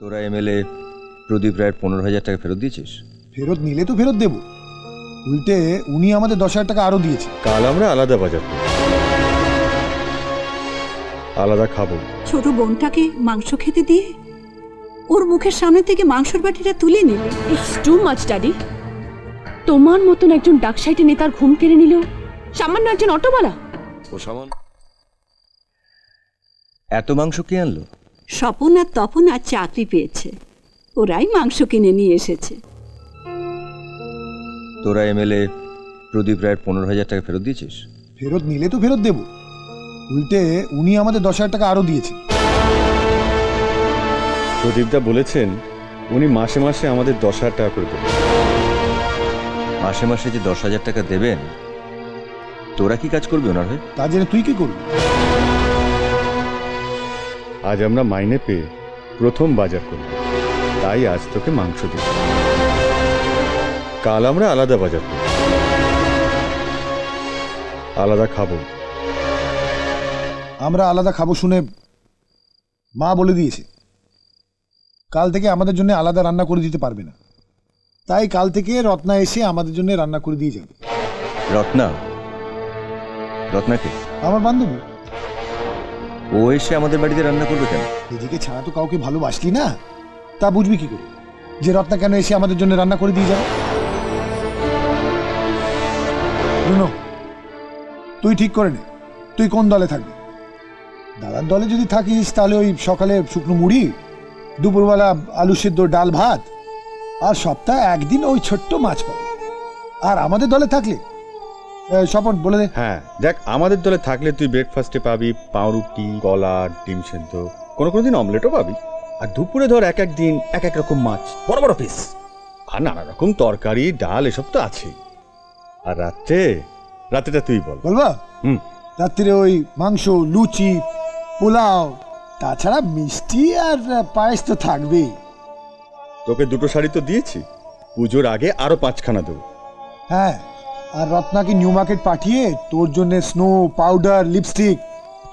তোরা এমএলএ প্রদীপ রায়ের 15,000 টাকা ফেরত দিয়েছিস? ফেরত নিলে তো ফেরত দেব, উল্টে উনি আমাদের 10,000 টাকা আরো দিয়েছে। কাল আমরা আলাদা বাজার করব, আলাদা খাবো। ছোট বোনটাকে মাংস খেতে দিয়ে ওর মুখের সামনে থেকে মাংসের বাটিটা তুলে নিলে। It's too much daddy. তোমার মতন একজন ডাকসাইটে নেতার ঘুম কেড়ে নিল সামান্য একজন অটোওয়ালা। ও সামান এত মাংস কে আনলো? স্বপন আর তপন আর চাকরি পেয়েছে, ওরাই মাংস কিনে নিয়ে এসেছে। তোরা এমএলএ প্রদীপ রায়ের 15,000 টাকা ফেরত দিয়েছিস? ফেরত নিলে তো ফেরত দেব, উল্টে উনি আমাদের 10,000 টাকা আরো দিয়েছে। প্রদীপদা বলেছেন উনি মাসে মাসে আমাদের 10,000 টাকা করে দেবেন। মাসে মাসে যে 10,000 টাকা দেবেন, তোরা কি কাজ করবি ওনার হয়ে? তা জেনে তুই কি করবি? আজ আমরা মাইনে পেয়ে প্রথম বাজার করব, তাই আজ তোকে মাংস দেব। কাল আমরা আলাদা বাজার করব, আলাদা খাবো। আমরা আলাদা খাবো শুনে মা বলে দিয়েছে কাল থেকে আমাদের জন্য আলাদা রান্না করে দিতে পারবে না, তাই কাল থেকে রত্না এসে আমাদের জন্য রান্না করে দিয়ে যাবে। রত্না? রত্নাকে? আমার বান্ধবী। ও এসে আমাদের বাড়িতে রান্না করবে কেন? নিজেকে ছাড়া তো কাউকে ভালোবাসলি না, তা বুঝবি কি করে যে রত্না কেন এসে আমাদের জন্য রান্না করে দিয়ে যাবে? তুই ঠিক করে নে তুই কোন দলে থাকবি। দাদার দলে যদি থাকিস তাহলে ওই সকালে শুকনো মুড়ি, দুপুরবেলা আলু সিদ্ধ ডাল ভাত, আর সপ্তাহে একদিন ওই ছোট্ট মাছ পাবি। আর আমাদের দলে থাকলে স্বপন বলে দে। হ্যাঁ দেখ, আমাদের দলে থাকলে তুই ব্রেকফাস্টে পাবি পাউরুটি, কলা, ডিম সেদ্ধ, কোনো কোনো দিন অমলেটও পাবি। আর দুপুরে ধর এক এক দিন এক এক রকম মাছ, বড় বড় পিস, আর নানা রকম তরকারি ডাল, এসব তো আছেই। আর রাত্রেটা তুই বল। বলবা? রাত্রিরে ওই মাংস, লুচি, পোলাও, তাছাড়া মিষ্টি আর পায়েস তো থাকবেই। তোকে 2টো শাড়ি তো দিয়েছি, পুজোর আগে আরো 5খানা দেবো। হ্যাঁ, আর রত্নাকে নিউ মার্কেট পাঠিয়ে তোর জন্য স্নো পাউডার, লিপস্টিক।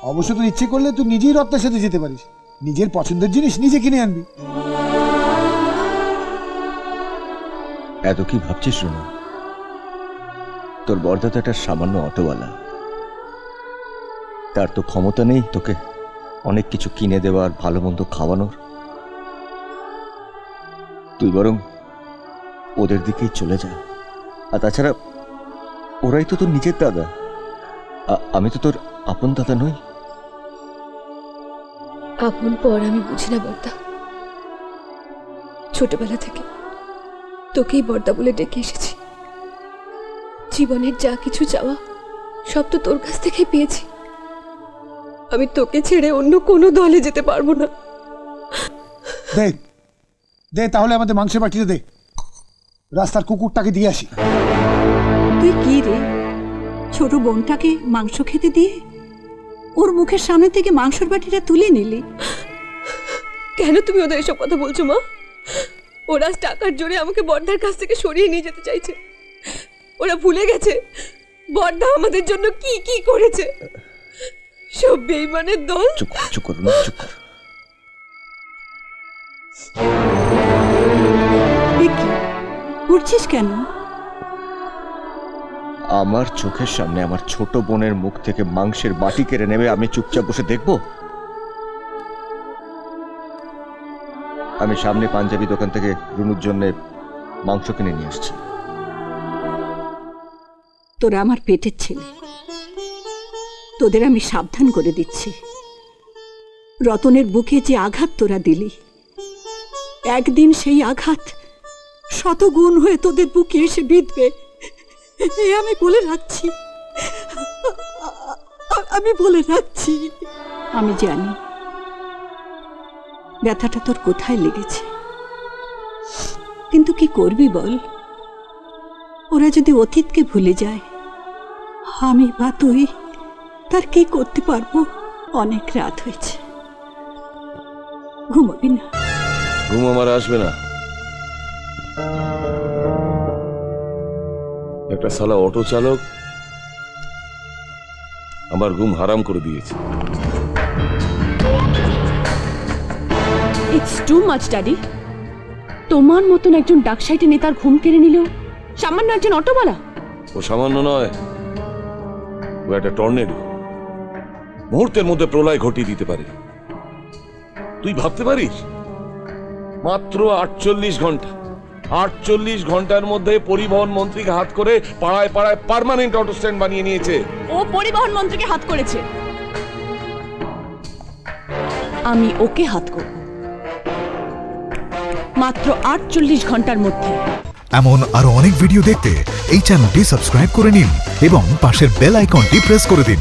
অবশ্য তোর ইচ্ছে করলে তুই নিজেই রত্নার সাথে যেতে পারিস, নিজের পছন্দের জিনিস নিজে কিনে আনবি। এত কি ভাবছিস রুনু? তোর বর্দা তো একটা সামান্য অটোওয়ালা, তার তো ক্ষমতা নেই তোকে অনেক কিছু কিনে দেওয়ার, ভালো মন্দ খাওয়ানোর। তুই বরং ওদের দিকেই চলে যা। আর তাছাড়া ওরাই তো তোর নিজের দাদা, আমি তো তোর আপন দাদা নই। আপন পর আমি বুঝি না বর্দা। ছোটবেলা থেকে তোকেই বর্দা বলে ডেকে এসেছি। জীবনের যা কিছু চাওয়া সব তো তোর কাছ থেকে পেয়েছি। আমি তোকে ছেড়ে অন্য কোনো দলে যেতে পারবো না। দে দে তাহলে আমাদের মাংসের বাটিতে দে, রাস্তার কুকুরটাকে দিয়ে আসি। তুই কি রে, ছোট বোনটাকে মাংস খেতে দিয়ে ওর মুখের সামনে থেকে মাংসের বাটিটা তুলে নিলি? কেন তুমি ওদের এসব কথা বলছো মা? ওরা টাকার জোরে আমাকে বর্দার কাছ থেকে সরিয়ে নিয়ে যেতে চাইছে। ওরা ভুলে গেছে বর্দা আমাদের জন্য কি কি করেছে। সব বেঈমানের দল। চুপ কর, চুপ কর। উঠছিস কেন? আমার চোখের সামনে আমার ছোট বোনের মুখ থেকে মাংসের বাটি কেড়ে নেবে, আমি চুপচাপ বসে দেখব? আমি সামনে পাঞ্জাবি দোকান থেকে রুনুর জন্য মাংস কিনে নিয়ে আসছি। তোরা আমার পেটের ছেলে, তোদের আমি সাবধান করে দিচ্ছি। রতনের বুকে যে আঘাত তোরা দিলি, একদিন সেই আঘাত 100 গুণ হয়ে তোদের বুকে এসে বিঁধবে, আমি বলে রাখছি। আমি জানি ব্যথাটা তোর কোথায় লেগেছে, কিন্তু কি করবি বল? ওরা যদি অতীতকে ভুলে যায়, আমি বা তুই তার কি করতে পারবো? অনেক রাত হয়েছে, ঘুমাবি না? ঘুম আমার আসবে না। একটা শালা অটো চালক আমার ঘুম হারাম করে দিয়েছে। It's too much daddy. তোমার মতন একজন ডাকসাইটে নেতার ঘুম কেড়ে নিল সামান্য একজন অটোওয়ালা। ও সামান্য নয়, ও একটা টর্নেডো, মুহূর্তের মধ্যে প্রলয় ঘটিয়ে দিতে পারে। তুই ভাবতে পারিস মাত্র 48 ঘন্টা, 48 ঘন্টার মধ্যে পরিবহন মন্ত্রীকে হাত করে পাড়ায় পাড়ায় পার্মানেন্ট অটো স্ট্যান্ড বানিয়ে নিয়েছে। ও পরিবহন মন্ত্রীকে হাত করেছে, আমি ওকে হাত করব মাত্র 48 ঘন্টার মধ্যে। এমন আরো অনেক ভিডিও দেখতে এই চ্যানেলটি সাবস্ক্রাইব করে নিন এবং পাশের বেল আইকনটি প্রেস করে দিন।